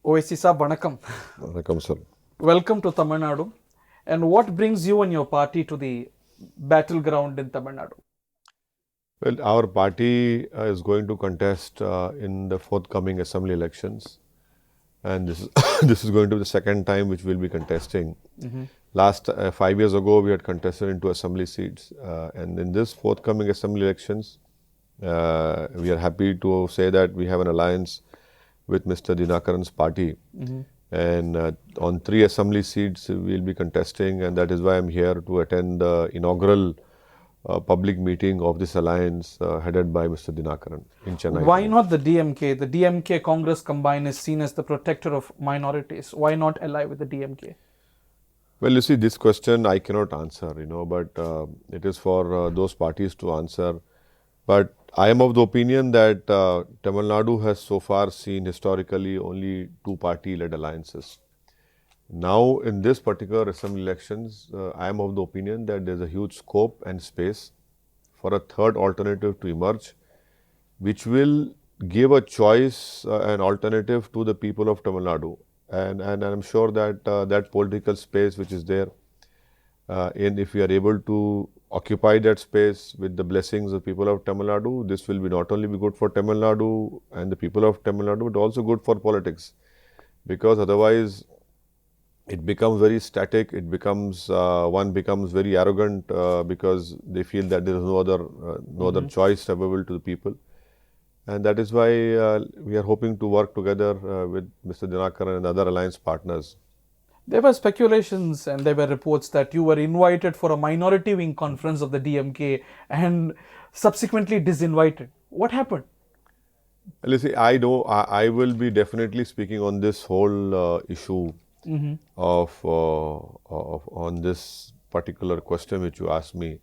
OSC Saab, Vanakkam. Vanakkam, sir. Welcome to Tamil Nadu. And what brings you and your party to the battleground in Tamil Nadu? Well, our party is going to contest in the forthcoming assembly elections, and this is this is going to be the second time which we'll be contesting. Last 5 years ago, we had contested in 2 assembly seats, and in this forthcoming assembly elections, we are happy to say that we have an alliance with Mr. Dinakaran's party, and on 3 assembly seats we'll be contesting, and that is why I'm here to attend the inaugural public meeting of this alliance headed by Mr. Dinakaran in Chennai. Why not the DMK? The DMK Congress combined is seen as the protector of minorities. Why not ally with the DMK? Well, you see, this question I cannot answer, but it is for those parties to answer. But I am of the opinion that Tamil Nadu has so far seen historically only 2 party-led alliances. Now, in this particular assembly elections, I am of the opinion that there is a huge scope and space for a third alternative to emerge, which will give a choice, an alternative to the people of Tamil Nadu. And I'm sure that that political space which is there, and if we are able to occupy that space with the blessings of people of Tamil Nadu, this will be not only be good for Tamil Nadu and the people of Tamil Nadu, but also good for politics. Because otherwise, it becomes very static, it becomes, one becomes very arrogant because they feel that there is no other choice available to the people. And that is why we are hoping to work together with Mr. Dinakaran and other alliance partners. There were speculations and there were reports that you were invited for a minority wing conference of the DMK and subsequently disinvited. What happened? Well, you see, I will be definitely speaking on this whole issue of on this particular question which you asked me.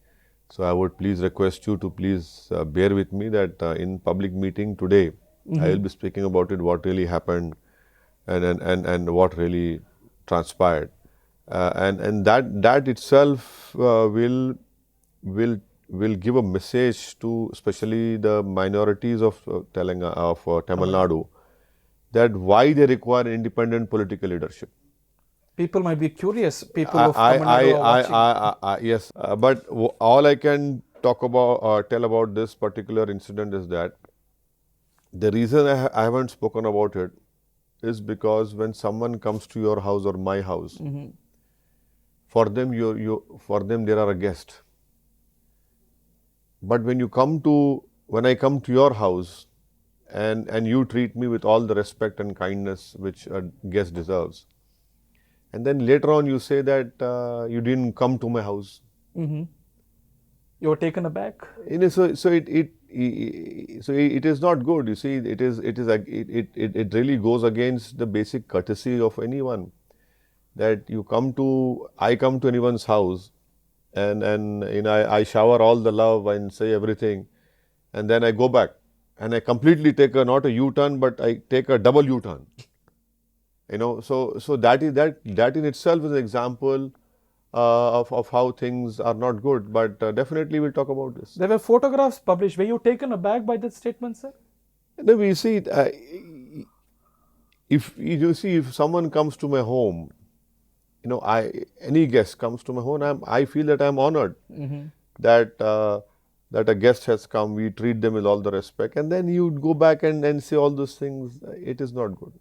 So I would please request you to please bear with me that in public meeting today, I will be speaking about it, what really happened and what really transpired. And that itself will give a message to especially the minorities of Tamil Nadu, that why they require independent political leadership. People might be curious. People of Tamil Nadu are watching. Yes, but all I can talk about, tell about this particular incident is that the reason I haven't spoken about it is because when someone comes to your house or my house, for them they are a guest. But when I come to your house and you treat me with all the respect and kindness which a guest deserves, and then later on you say that you didn't come to my house. You were taken aback. So it is not good. You see, it really goes against the basic courtesy of anyone. That I come to anyone's house, and I shower all the love and say everything, and then I go back and I completely take not a U-turn, but I take a double U-turn. So that in itself is an example of how things are not good. But definitely we'll talk about this. There were photographs published. Were you taken aback by that statement, sir? No, we see if someone comes to my home, any guest comes to my home, I feel that I'm honored that a guest has come. We treat them with all the respect, and then you go back and say all those things. It is not good.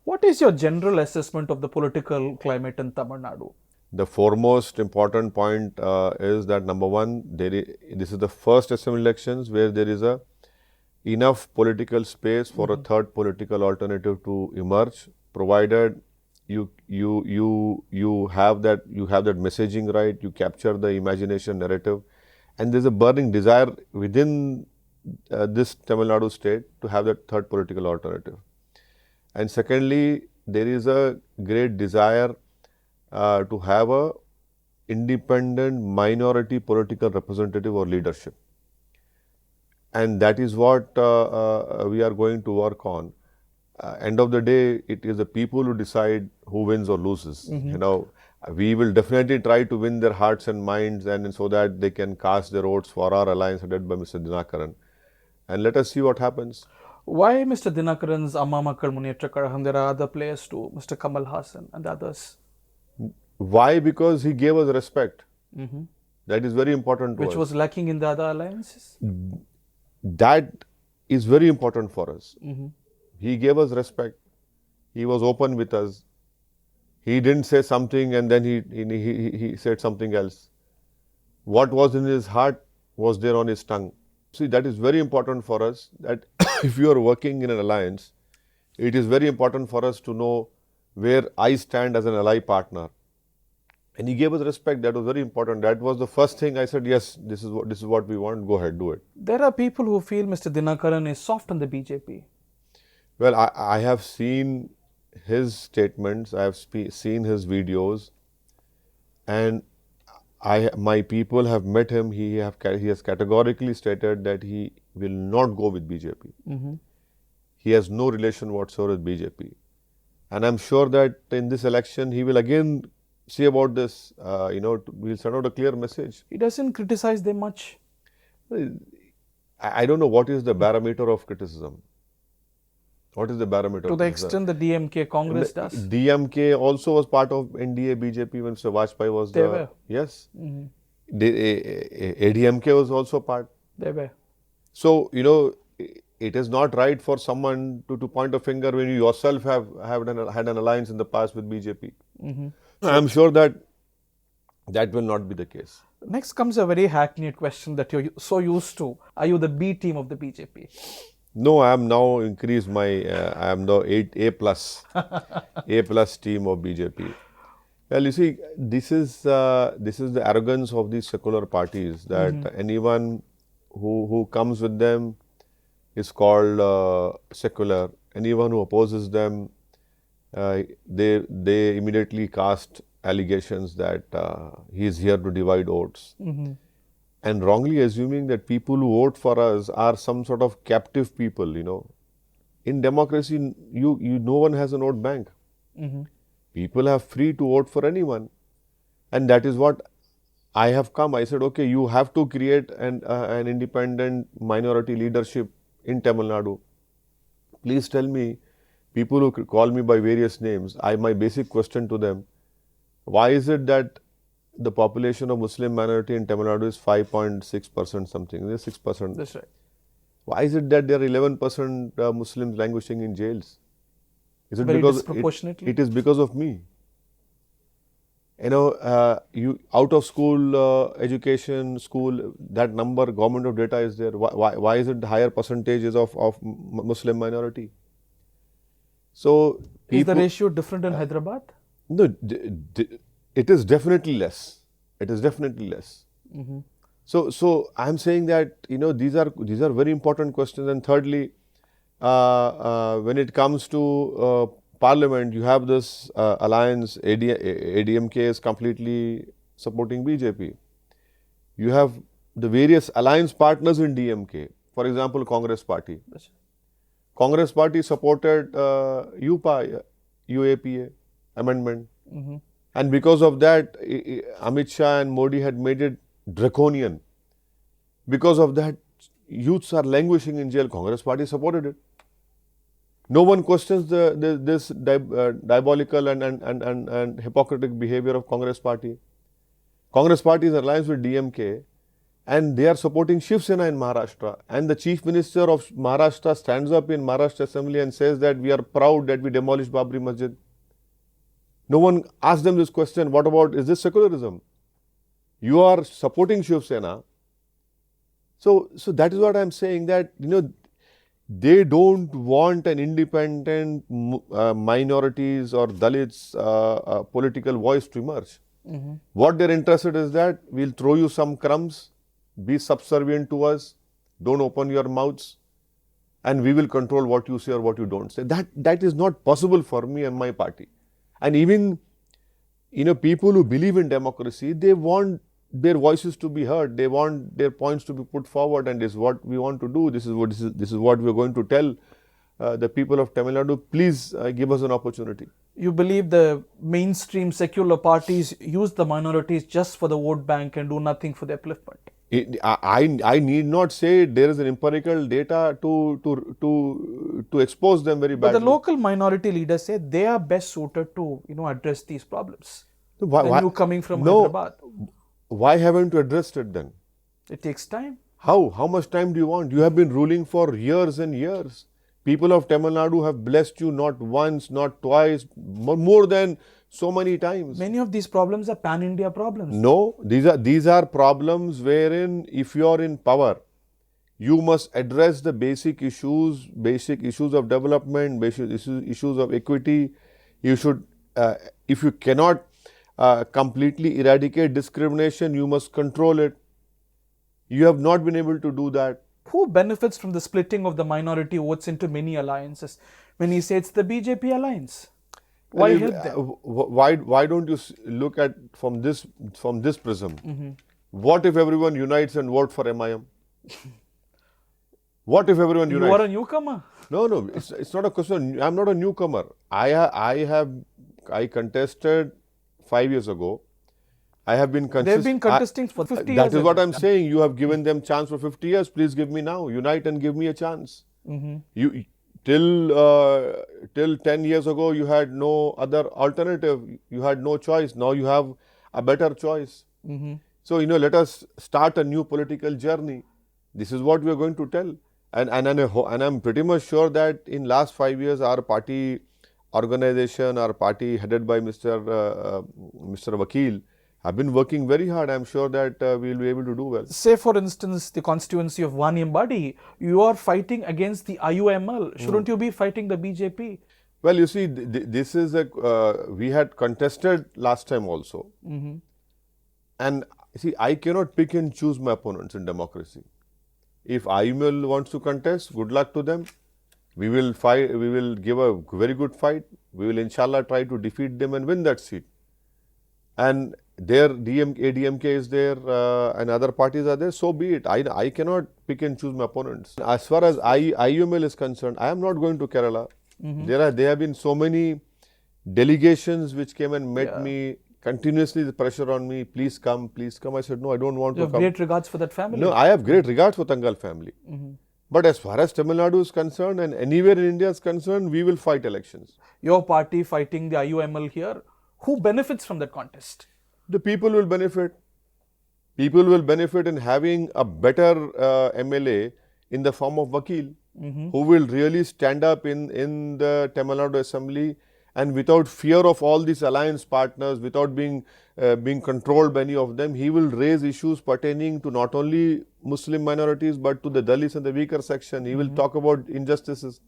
What is your general assessment of the political climate in Tamil Nadu? The foremost important point is that number one, this is the first assembly elections where there is enough political space for a third political alternative to emerge, provided you have that messaging right, you capture the imagination narrative, and there's a burning desire within this Tamil Nadu state to have that third political alternative. And secondly, there is a great desire to have a independent minority political representative or leadership. And that is what we are going to work on. End of the day, it is the people who decide who wins or loses. You know, we will definitely try to win their hearts and minds, and so that they can cast their votes for our alliance headed by Mr. Dinakaran. And let us see what happens. Why Mr. Dinakaran's Amma Makkal Muniyatra Kazhagam? There are other players too, Mr. Kamal Hassan and others. Why? Because he gave us respect. That is very important to us. Which was lacking in the other alliances? That is very important for us. He gave us respect. He was open with us. He didn't say something and then he said something else. What was in his heart was there on his tongue. See, that is very important for us, that if you are working in an alliance, it is very important for us to know where I stand as an ally partner. And he gave us respect. That was very important. That was the first thing I said, yes, this is what we want. Go ahead, do it. There are people who feel Mr. Dinakaran is soft on the BJP. Well, I have seen his statements. I have seen his videos, and my people have met him. He has categorically stated that he will not go with BJP. He has no relation whatsoever with BJP, and I'm sure that in this election he will again see about this. We'll send out a clear message. He doesn't criticize them much. I don't know what is the barometer of criticism. What is the barometer? To the extent the DMK Congress does. DMK also was part of NDA BJP when Mr. Vajpayee was They were. Yes. ADMK was also part. They were. So, it is not right for someone to point a finger when you yourself have had an alliance in the past with BJP. I am sure that will not be the case. Next comes a very hackneyed question that you're so used to. Are you the B team of the BJP? No, I am now increased my, I am now A plus team of BJP. Well, you see, this is the arrogance of these secular parties, that anyone who comes with them is called secular. Anyone who opposes them, they immediately cast allegations that he is here to divide votes. And wrongly assuming that people who vote for us are some sort of captive people, In democracy, no one has a vote bank. People are free to vote for anyone. And that is what I have come. I said, okay, you have to create an independent minority leadership in Tamil Nadu. Please tell me, people who call me by various names, my basic question to them, why is it that the population of Muslim minority in Tamil Nadu is 5.6% something, 6%. That's right. Why is it that there are 11% Muslims languishing in jails? Is it Very because disproportionately? it is because of me? You out of school education, that number, government of data is there. Why is it higher percentages of Muslim minority? So is the ratio different in Hyderabad? No, it is definitely less. It is definitely less. So I am saying that these are very important questions. And thirdly, when it comes to Parliament, you have this alliance. ADMK is completely supporting BJP. You have the various alliance partners in DMK. For example, Congress Party. Congress Party supported UAPA amendment. And because of that, Amit Shah and Modi had made it draconian. Because of that, youths are languishing in jail. Congress Party supported it. No one questions this diabolical and hypocritical behavior of Congress Party. Congress Party is in alliance with DMK, and they are supporting Shiv Sena in Maharashtra. And the Chief Minister of Maharashtra stands up in Maharashtra Assembly and says that we are proud that we demolished Babri Masjid. No one asked them this question, what about, is this secularism? You are supporting Shiv Sena. So that is what I am saying, that they don't want an independent minorities or Dalits political voice to emerge. What they're interested is that we'll throw you some crumbs, be subservient to us, don't open your mouths, and we will control what you say or what you don't say. That is not possible for me and my party. And even people who believe in democracy, they want their voices to be heard. They want their points to be put forward, and this is what we want to do. This is what we are going to tell the people of Tamil Nadu, please give us an opportunity. You believe the mainstream secular parties use the minorities just for the vote bank and do nothing for their upliftment? I need not say there is an empirical data to expose them very But badly. the local minority leaders say they are best suited to address these problems. Why, You coming from no, Hyderabad, why haven't you addressed it then? it takes time. How? How much time do you want? You have been ruling for years and years. People of Tamil Nadu have blessed you not once, not twice, more than so many times. Of these problems are pan-India problems. No, these are problems wherein if you are in power, you must address the basic issues of development, basic issues of equity. You should, if you cannot completely eradicate discrimination, you must control it. You have not been able to do that. Who benefits from the splitting of the minority votes into many alliances? When he says it's the BJP alliance, why help them? Why don't you look at from this prism? What if everyone unites and vote for MIM? What if everyone unites? You are a newcomer. No, it's not a question. I'm not a newcomer. I contested 5 years ago. I have been They've been contesting for 50 years. That is what I'm saying. You have given them chance for 50 years. Please give me now. Unite and give me a chance. You till 10 years ago, you had no other alternative. You had no choice. Now you have a better choice. So let us start a new political journey. This is what we are going to tell. And I'm pretty much sure that in last 5 years, our party organization, our party headed by Mr. Vakil, have been working very hard. I'm sure that we will be able to do well. Say, for instance, the constituency of Vaniambadi, you are fighting against the IUML. Shouldn't you be fighting the BJP? Well, you see, this is we had contested last time also. And see, I cannot pick and choose my opponents in democracy. If IUML wants to contest, good luck to them. We will fight. We will give a very good fight. We will inshallah try to defeat them and win that seat. And their ADMK is there and other parties are there, so be it. I cannot pick and choose my opponents. As far as IUML is concerned, I am not going to Kerala. There have been so many delegations which came and met me, continuously the pressure on me, please come, please come. I said, no, I don't want to come. You have great regards for that family. No, I have great regards for Tangal family. But as far as Tamil Nadu is concerned and anywhere in India is concerned, we will fight elections. Your party fighting the IUML here, who benefits from that contest? The people will benefit. People will benefit in having a better MLA in the form of Vakil, who will really stand up in the Tamil Nadu Assembly and without fear of all these alliance partners, without being controlled by any of them, he will raise issues pertaining to not only Muslim minorities but to the Dalits and the weaker section. He will talk about injustices.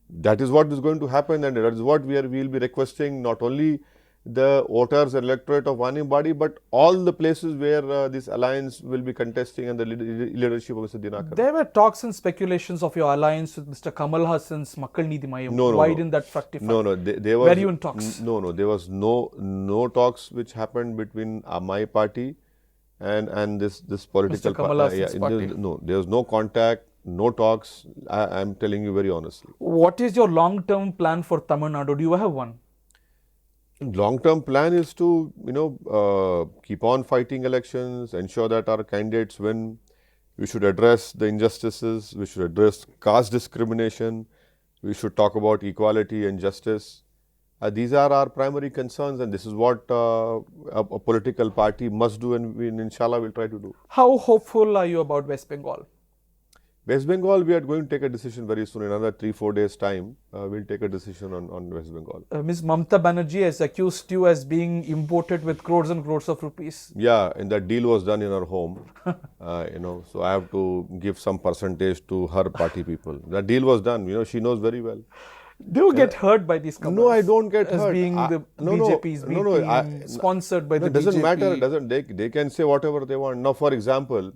That is what is going to happen, and that is what we will be requesting not only the voters and electorate of Vaniambadi, but all the places where this alliance will be contesting and the leadership of Mr. Dinakar. There were talks and speculations of your alliance with Mr. Kamal Hassan's Makkal Needhi Mayam. Why didn't that fructify? No, there was... Were you in talks? No, there was no talks which happened between my party and this political Mr. Kamal Hassan's party. No, there was no contact, no talks. I am telling you very honestly. What is your long-term plan for Tamil Nadu? Do you have one? Long-term plan is to, keep on fighting elections, ensure that our candidates win. We should address the injustices. We should address caste discrimination. We should talk about equality and justice. These are our primary concerns, and this is what a political party must do, and we, inshallah, will try to do. How hopeful are you about West Bengal? West Bengal, we are going to take a decision very soon. In another 3-4 days' time, we'll take a decision on West Bengal. Ms. Mamata Banerjee has accused you as being imported with crores and crores of rupees. Yeah, and that deal was done in her home. So I have to give some percentage to her party people. That deal was done. She knows very well. Do you get hurt by these comments? No, I don't get as hurt. Being the BJP's being sponsored by the BJP. It doesn't matter. They can say whatever they want. Now, for example,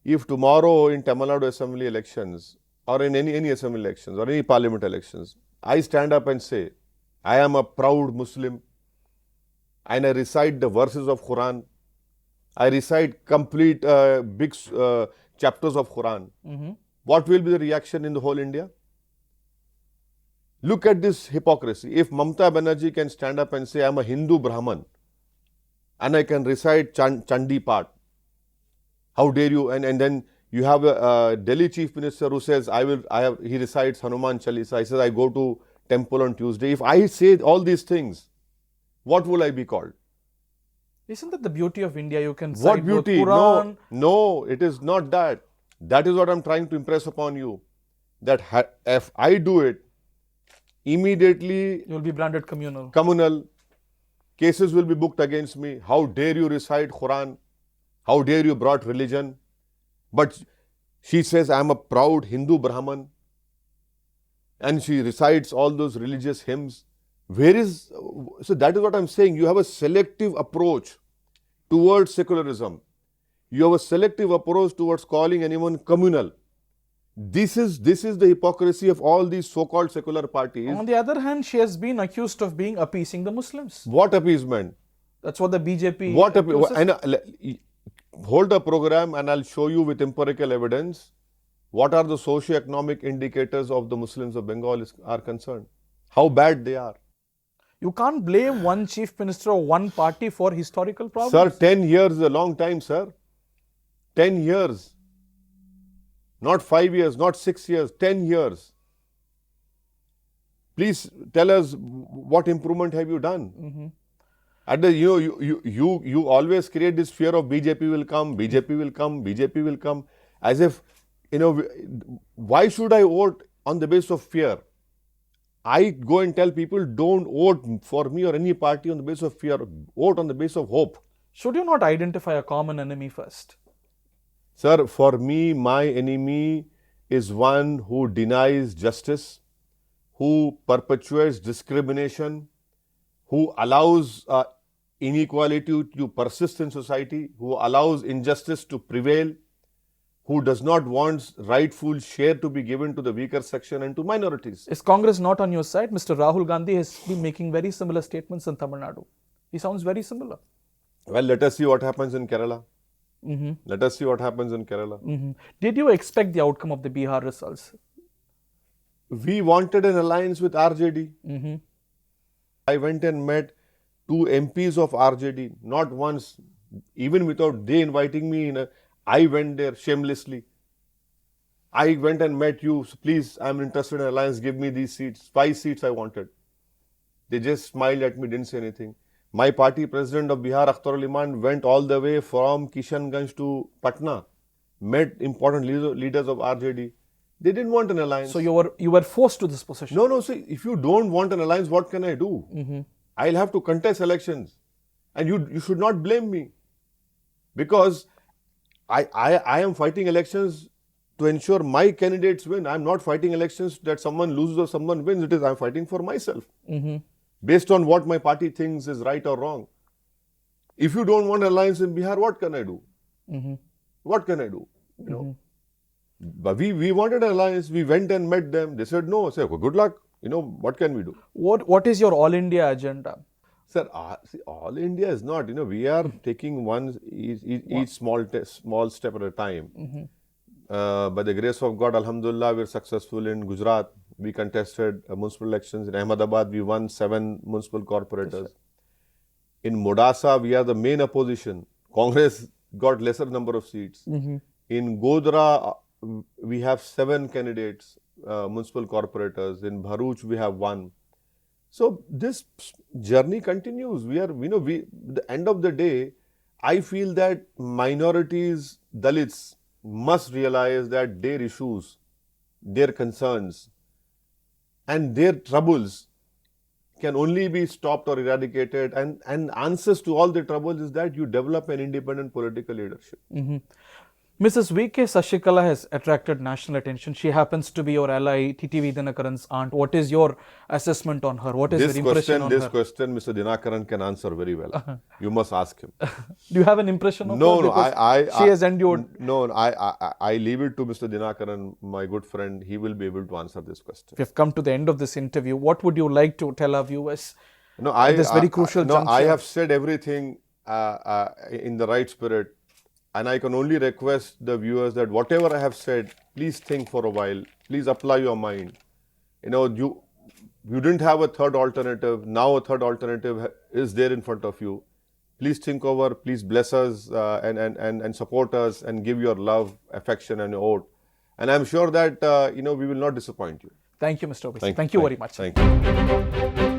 if tomorrow in Tamil Nadu Assembly elections or in any assembly elections or any parliament elections, I stand up and say, I am a proud Muslim and I recite the verses of Quran, I recite complete big chapters of Quran, what will be the reaction in the whole India? Look at this hypocrisy. If Mamata Banerjee can stand up and say, I'm a Hindu Brahman and I can recite Chandi Path, how dare you? And then you have a Delhi Chief Minister who says, he recites Hanuman Chalisa. He says, I go to temple on Tuesday. If I say all these things, what will I be called? Isn't that the beauty of India? You can What cite both beauty? Quran. No, it is not that. That is what I'm trying to impress upon you. That if I do it, immediately You'll be branded communal. communal cases will be booked against me. How dare you recite Quran? How dare you brought religion? But she says, I'm a proud Hindu Brahman. And she recites all those religious hymns. So that is what I'm saying. You have a selective approach towards secularism. You have a selective approach towards calling anyone communal. This is the hypocrisy of all these so-called secular parties. On the other hand, she has been accused of being appeasing the Muslims. What appeasement? That's what the BJP And hold a program and I'll show you with empirical evidence what are the socio-economic indicators of the Muslims of Bengal are concerned. How bad they are. You can't blame one chief minister or one party for historical problems. Sir, 10 years is a long time, sir. 10 years. Not 5 years, not 6 years, 10 years. Please tell us what improvement have you done? At the you always create this fear of BJP will come, BJP will come, BJP will come, as if why should I vote on the basis of fear? I go and tell people don't vote for me or any party on the basis of fear. Vote on the basis of hope. Should you not identify a common enemy first? Sir, for me, my enemy is one who denies justice, who perpetuates discrimination, who allows inequality to persist in society, who allows injustice to prevail, who does not want rightful share to be given to the weaker section and to minorities. Is Congress not on your side? Mr. Rahul Gandhi has been making very similar statements in Tamil Nadu. He sounds very similar. Well, let us see what happens in Kerala. Let us see what happens in Kerala. Did you expect the outcome of the Bihar results? We wanted an alliance with RJD. I went and met 2 MPs of RJD, not once, even without they inviting me. I went there shamelessly. I went and met you. So please, I'm interested in alliance. Give me these seats. 5 seats I wanted. They just smiled at me, didn't say anything. My party president of Bihar, Akhtar Ul Iman, went all the way from Kishanganj to Patna, met important leaders of RJD. They didn't want an alliance. So you were forced to this position. No, see, if you don't want an alliance, what can I do? I'll have to contest elections. And you should not blame me. Because I am fighting elections to ensure my candidates win. I'm not fighting elections that someone loses or someone wins. I'm fighting for myself. Based on what my party thinks is right or wrong. If you don't want an alliance in Bihar, what can I do? What can I do? But we wanted an alliance. We went and met them. They said no. I said, well, good luck. What can we do? What is your all India agenda? Sir, see, all India is not. We are taking each small step at a time. By the grace of God, Alhamdulillah, we are successful in Gujarat. We contested municipal elections. In Ahmedabad, we won 7 municipal corporators. In Modasa, we are the main opposition. Congress got lesser number of seats. In Godhra, we have 7 candidates, municipal corporators. In Bharuch, we have 1. So this journey continues. The end of the day, I feel that minorities, Dalits, must realize that their issues, their concerns, and their troubles can only be stopped or eradicated. And answers to all the troubles is that you develop an independent political leadership. Mrs. V.K. Sashikala has attracted national attention. She happens to be your ally, TTV Dinakaran's aunt. What is your assessment on her? What is your impression on her? This question, Mr. Dinakaran can answer very well. You must ask him. Do you have an impression of her? No, she has endured. No, I leave it to Mr. Dinakaran, my good friend. He will be able to answer this question. We have come to the end of this interview. What would you like to tell our viewers at this very crucial juncture? I have said everything in the right spirit. And I can only request the viewers that whatever I have said, please think for a while. Please apply your mind. you didn't have a third alternative. Now a third alternative is there in front of you. Please think over, please bless us and support us and give your love, affection and your vote. And I'm sure that, we will not disappoint you. Thank you, Mr. Owaisi. Thank you very much. Thank you.